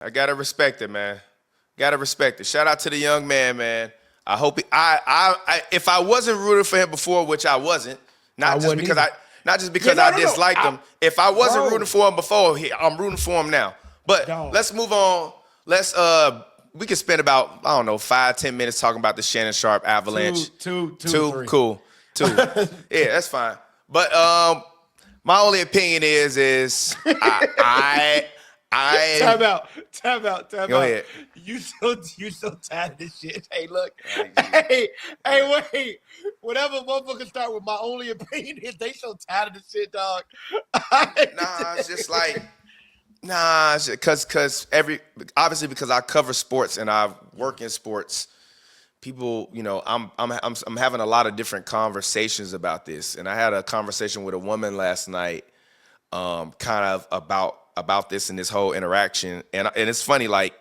I gotta respect it, man. Gotta respect it. Shout out to the young man, man. I hope if I wasn't rooting for him before, which I wasn't, I not just wouldn't because either. I not just Yeah, because no, I no, no. disliked him. If I wasn't rooting Bro, for him before, I'm rooting for him now. But dog. let's move on. Let's we could spend about, I don't know, 5-10 minutes talking about the Shannon Sharpe avalanche. Two, Three. cool. Two. Yeah, that's fine. But my only opinion is I Time out. Time out. Time go out. ahead. You so tired of this shit. Hey, look. Like, G, Hey, wait. Whatever motherfuckers start with my only opinion is they so tired of this shit, dog. nah, it's just like nah, because obviously because I cover sports and I work in sports, people, I'm having a lot of different conversations about this, and I had a conversation with a woman last night, kind of about this and this whole interaction, and it's funny, like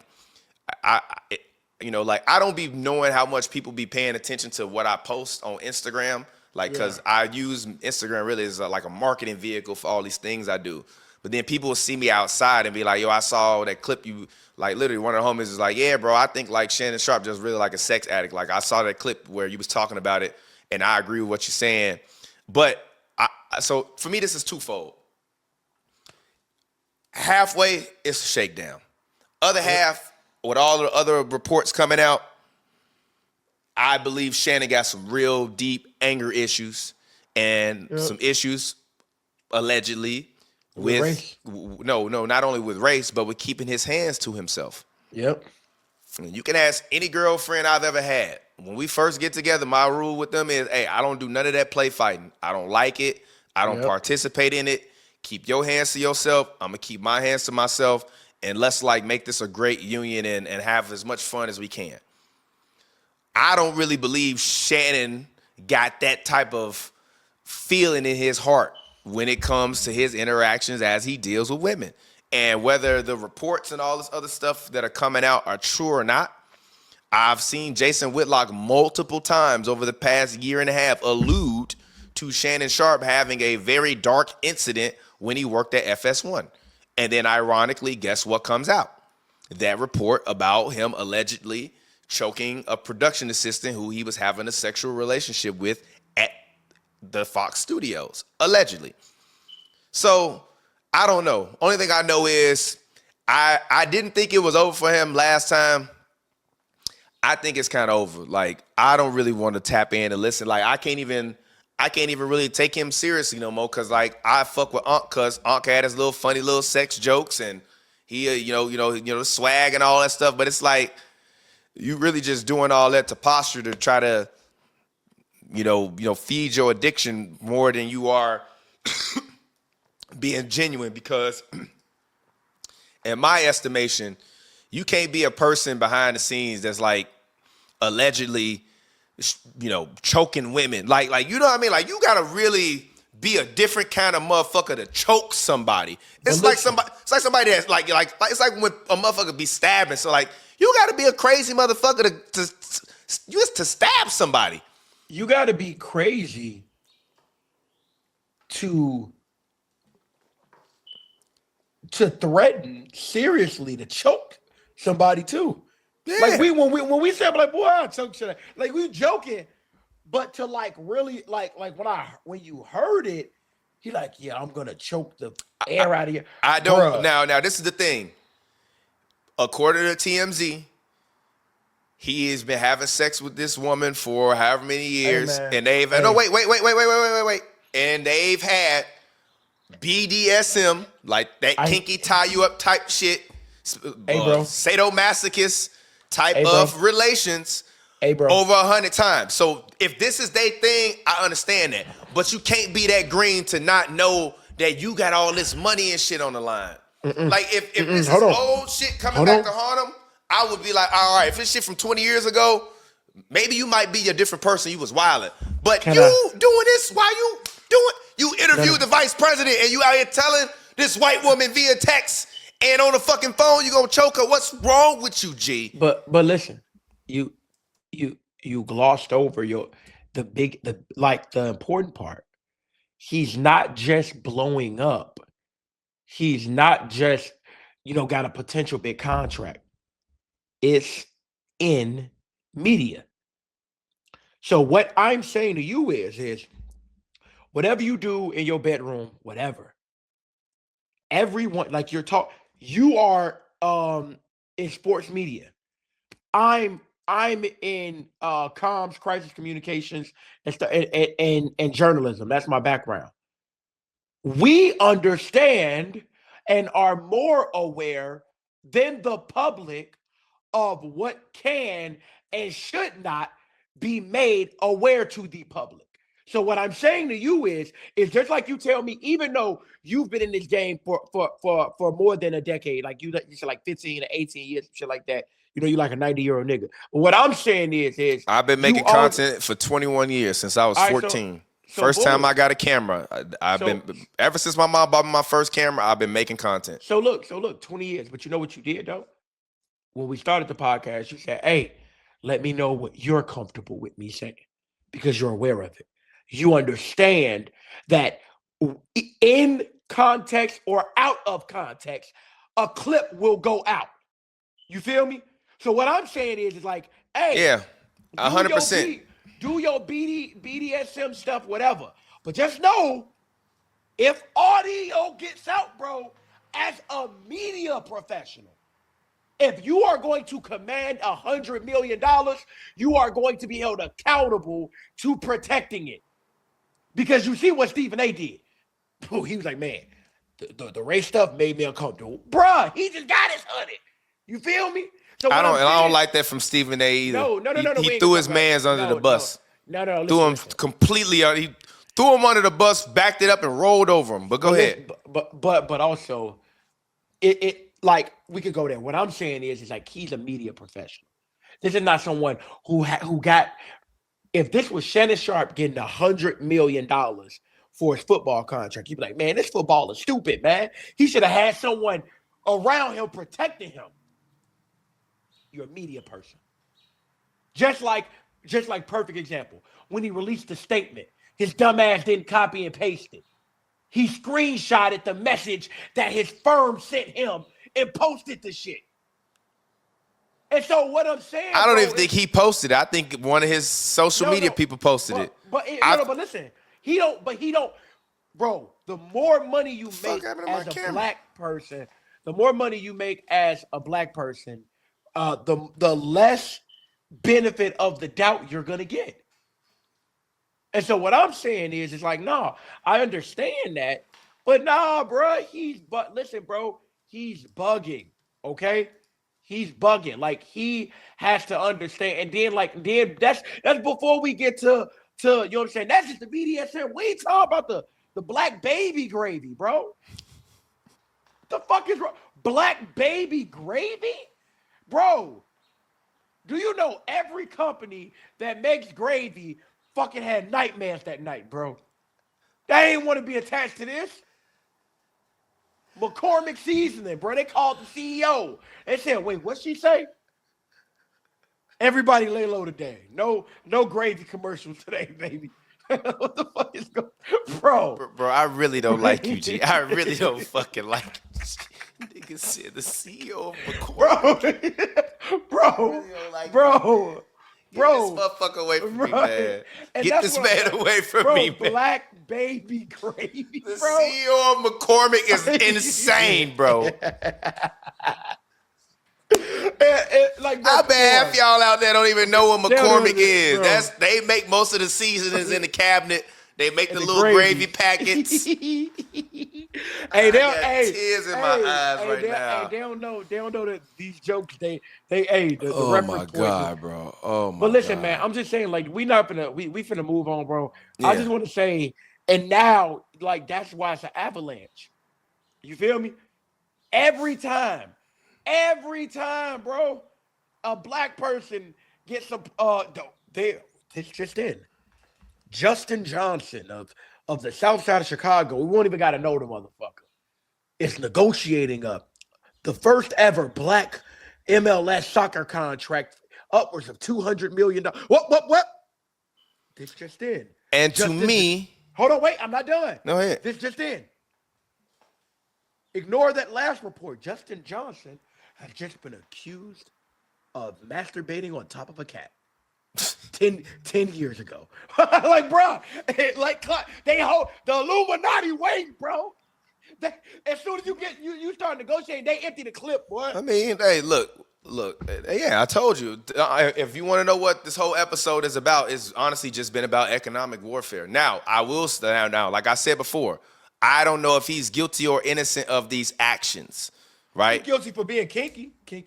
like I don't be knowing how much people be paying attention to what I post on Instagram, like Yeah. because I use Instagram really as like a marketing vehicle for all these things I do. But then people will see me outside and be like, "Yo, I saw that clip you like." Literally, one of the homies is like, "Yeah, bro, I think like Shannon Sharpe just really like a sex addict. Like I saw that clip where you was talking about it, and I agree with what you're saying." But so for me, this is twofold. Halfway, it's a shakedown. Other half, with all the other reports coming out, I believe Shannon got some real deep anger issues and Yep. some issues allegedly With with race. no, not only with race, but with keeping his hands to himself. Yep. And you can ask any girlfriend I've ever had. When we first get together, my rule with them is, hey, I don't do none of that play fighting. I don't like it. I don't Yep. participate in it. Keep your hands to yourself. I'm gonna keep my hands to myself, and let's like make this a great union and have as much fun as we can. I don't really believe Shannon got that type of feeling in his heart when it comes to his interactions as he deals with women. And whether the reports and all this other stuff that are coming out are true or not, I've seen Jason Whitlock multiple times over the past year and a half allude to Shannon Sharpe having a very dark incident when he worked at FS1. And then ironically, guess what comes out? That report about him allegedly choking a production assistant who he was having a sexual relationship with at the Fox studios, allegedly. So I don't know. Only thing I know is I didn't think it was over for him last time. I think it's kind of over. Like I don't really want to tap in and listen. Like I can't even really take him seriously no more because like I fuck with Unc because Unc had his little funny little sex jokes and he swag and all that stuff. But it's like you really just doing all that to posture to try to feed your addiction more than you are being genuine because in my estimation, you can't be a person behind the scenes that's like allegedly, choking women. Like you know what I mean? Like you gotta really be a different kind of motherfucker to choke somebody. It's like somebody that's like it's like when a motherfucker be stabbing. So like you gotta be a crazy motherfucker to stab somebody. You got to be crazy to threaten seriously to choke somebody too. Like Yeah. when we said like, boy, I choke shit. Like we joking, but to like really like when you heard it, he like, yeah, I'm gonna choke the air out of you. I don't Bruh. now this is the thing. According to TMZ, he has been having sex with this woman for however many years, man. and they've Hey. no wait, and they've had BDSM like that kinky tie you up type shit, bro. sadomasochist type Hey, bro. of relations Hey, bro. over 100 times. So if this is their thing, I understand that, but you can't be that green to not know that you got all this money and shit on the line. Like if this is Hold on. old shit coming Hold back on. to haunt him, I would be like, all right, if it's shit from 20 years ago, maybe you might be a different person. You was wilding. But doing this while you interviewed the vice president and you out here telling this white woman via text and on the fucking phone, you gonna choke her. What's wrong with you, G? But listen, you glossed over the important part. He's not just blowing up. He's not just got a potential big contract. It's in media. So what I'm saying to you is whatever you do in your bedroom, whatever, everyone like you are in sports media. I'm in comms, crisis communications, and journalism. That's my background. We understand and are more aware than the public of what can and should not be made aware to the public. So what I'm saying to you is just like you tell me, even though you've been in this game for more than a decade, like you said, like 15 or 18 years, shit like that. You're like a 90-year-old nigga. But what I'm saying is I've been you making all content for 21 years since I was all right. 14. So First time boom. I got a camera, I've So been ever since my mom bought me my first camera. I've been making content. so look, 20 years. But you know what you did though? When we started the podcast, you said, "Hey, let me know what you're comfortable with me saying," because you're aware of it. You understand that in context or out of context, a clip will go out. You feel me? So what I'm saying is like, hey, Yeah, do your 100%. do your BDSM stuff, whatever. But just know if audio gets out, bro, as a media professional, if you are going to command $100 million, you are going to be held accountable to protecting it. Because you see what Stephen A did. He was like, man, the race stuff made me uncomfortable. Bruh, he just got his 100. You feel me? So what I don't like that from Stephen A. either. no. He We ain't threw gonna his talk about man's under the bus. No. Threw him Listen. completely. He threw him under the bus, backed it up, and rolled over him. But go ahead. But also, it like we could go there. What I'm saying is like he's a media professional. This is not someone who got. If this was Shannon Sharpe getting $100 million for his football contract, you'd be like, man, this football is stupid, man. He should have had someone around him protecting him. You're a media person. Just like perfect example. When he released the statement, his dumbass didn't copy and paste it. He screenshotted the message that his firm sent him and posted the shit. And so what I'm saying, I don't bro, even think he posted it. I think one of his social media people posted it. But listen, he don't. Bro. The more money you Fuck make happened to my as a camera? black person, the less benefit of the doubt you're gonna get. And so what I'm saying is like, nah, I understand that, but nah, bro, listen, bro, he's bugging, okay? He's bugging. Like he has to understand, and then that's before we get to you know what I'm saying. That's just the BDSM. We ain't talking about the black baby gravy, bro. The fuck is wrong? Black baby gravy, bro? Do you know every company that makes gravy fucking had nightmares that night, bro? They ain't want to be attached to this. McCormick Seasoning, bro. They called the CEO. They said, wait, what'd she say? Everybody lay low today. No gravy commercials today, baby. What the fuck is going on? Bro, I really don't like you, G. I really don't fucking like you. Nigga said the CEO of McCormick. Bro. Get this motherfucker away from me, man. Get this man away from me, man. Black baby gravy, the bro. CEO of McCormick is insane, bro. Like, I bet half y'all out there don't even know what McCormick is. Bro. They make most of the seasonings in the cabinet. They make the little gravy packets. Hey, tears in my eyes right now. They don't know that these jokes. The Oh reference my point. God, bro. Oh my God. But listen, man, I'm just saying, like, we finna move on, bro. Yeah. I just want to say, and now, like, that's why it's an avalanche. You feel me? Every time, bro, a black person gets this just in. Justin Johnson of the South Side of Chicago, we won't even got to know the motherfucker, is negotiating the first ever black MLS soccer contract upwards of $200 million. What? This just in. And to me, hold on, wait, I'm not done. Go ahead. This just in. Ignore that last report. Justin Johnson has just been accused of masturbating on top of a cat. 10 years ago. Like, bro, like they hold the Illuminati waiting, bro. As soon as you start negotiating, they empty the clip, boy. I mean, hey, look. Yeah, I told you. If you want to know what this whole episode is about, it's honestly just been about economic warfare. Now, I will stand now, like I said before, I don't know if he's guilty or innocent of these actions, right? He's guilty for being kinky. He's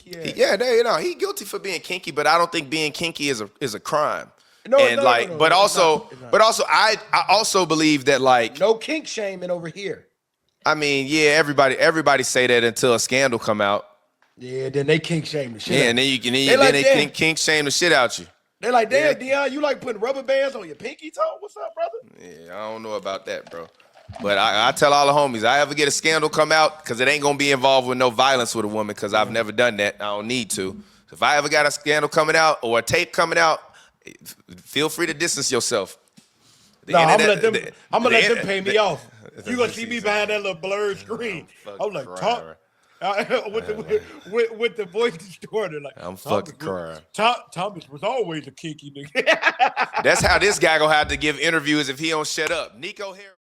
guilty for being kinky, but I don't think being kinky is a crime. No, but also, I also believe that, like, no kink shaming over here. I mean, yeah, everybody say that until a scandal come out. Yeah, then they kink shame the shit. Yeah, and then they kink shame the shit out you. They're like, damn, Dion, you like putting rubber bands on your pinky toe? What's up, brother? Yeah, I don't know about that, bro. But I tell all the homies, I ever get a scandal come out, because it ain't gonna be involved with no violence with a woman, because I've never done that. I don't need to. If I ever got a scandal coming out or a tape coming out, feel free to distance yourself. No, I'm gonna let them pay me off. You gonna see me behind that little blurred screen. I'm like, talk. With the voice distorted, like I'm fucking crying. Thomas was always a kinky nigga. That's how this guy gonna have to give interviews if he don't shut up. Nico Harris.